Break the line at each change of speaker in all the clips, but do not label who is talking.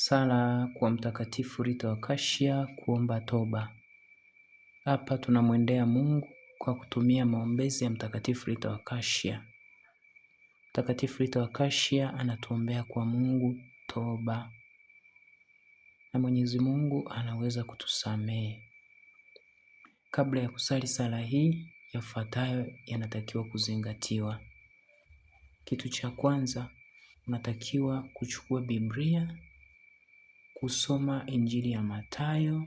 Sala kwa Mtakatifu Rita wa Kashia, kuomba toba. Hapa tunamwendea Mungu kwa kutumia maombezi ya Mtakatifu Rita wa Kashia. Mtakatifu Rita wa Kashia anatuombea kwa Mungu toba, na Mwenyezi Mungu anaweza kutusamehe. Kabla ya kusali sala hii, yafuatayo yanatakiwa kuzingatiwa. Kitu cha kwanza, unatakiwa kuchukua Biblia, kusoma Injili ya Mathayo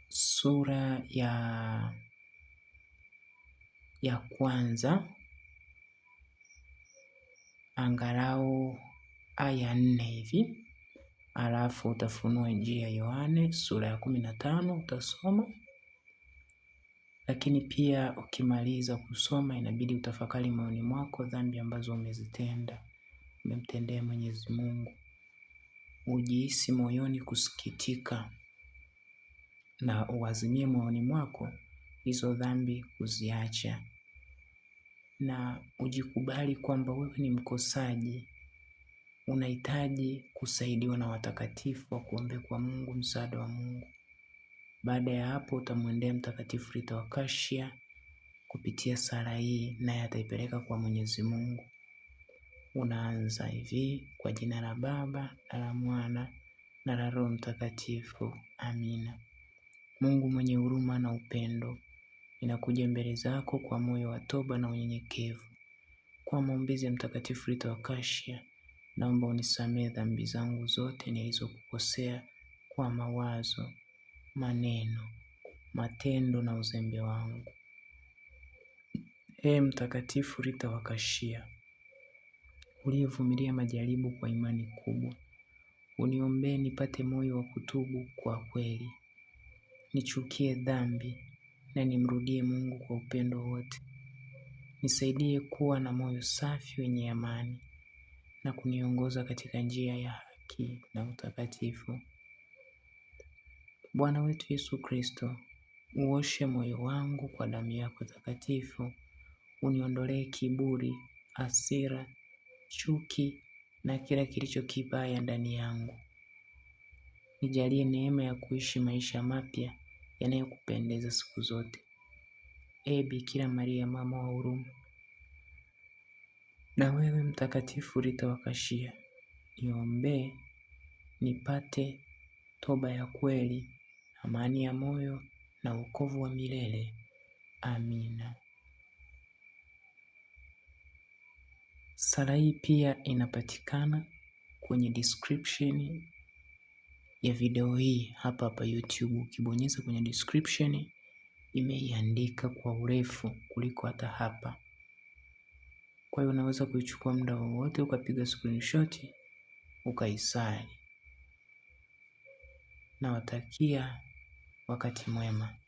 sura ya kwanza angalau aya 4 hivi, alafu utafunua Injili ya Yohane sura ya 15 utasoma. Lakini pia ukimaliza kusoma inabidi utafakari moyoni mwako dhambi ambazo umemtendea Mwenyezi Mungu. Ujihisi moyoni kusikitika na uazimie moyoni mwako hizo dhambi kuziacha, na ujikubali kwamba wewe ni mkosaji, unahitaji kusaidiwa na watakatifu wa kuombea kwa Mungu, msaada wa Mungu. Baada ya hapo utamwendea Mtakatifu Rita wa Kashia kupitia sala hii, naye ataipeleka kwa Mwenyezi Mungu. Unaanza hivi: kwa jina la Baba na la Mwana na la Roho Mtakatifu, amina. Mungu mwenye huruma na upendo, ninakuja mbele zako kwa moyo wa toba na unyenyekevu. Kwa maombezi ya Mtakatifu Rita wa Kashia, naomba unisamehe dhambi zangu zote nilizokukosea kwa mawazo, maneno, matendo na uzembe wangu. Ee Mtakatifu Rita wa Kashia, uliyevumilia majaribu kwa imani kubwa, uniombee nipate moyo wa kutubu kwa kweli, nichukie dhambi na nimrudie Mungu kwa upendo wote. Nisaidie kuwa na moyo safi wenye amani na kuniongoza katika njia ya haki na utakatifu. Bwana wetu Yesu Kristo, uoshe moyo wangu kwa damu yako takatifu, uniondolee kiburi, hasira, chuki na kila kilicho kibaya ndani yangu. Nijalie neema ya kuishi maisha mapya yanayokupendeza siku zote. Ee Bikira Maria, mama wa huruma, na wewe Mtakatifu Rita wa Kashia, niombee nipate toba ya kweli, amani ya moyo na wokovu wa milele. Amina. Sala hii pia inapatikana kwenye description ya video hii hapa YouTube. Ukibonyeza kwenye description imeiandika kwa urefu kuliko hata hapa. Kwa hiyo unaweza kuichukua muda wowote ukapiga screenshot ukaisali. Nawatakia wakati mwema.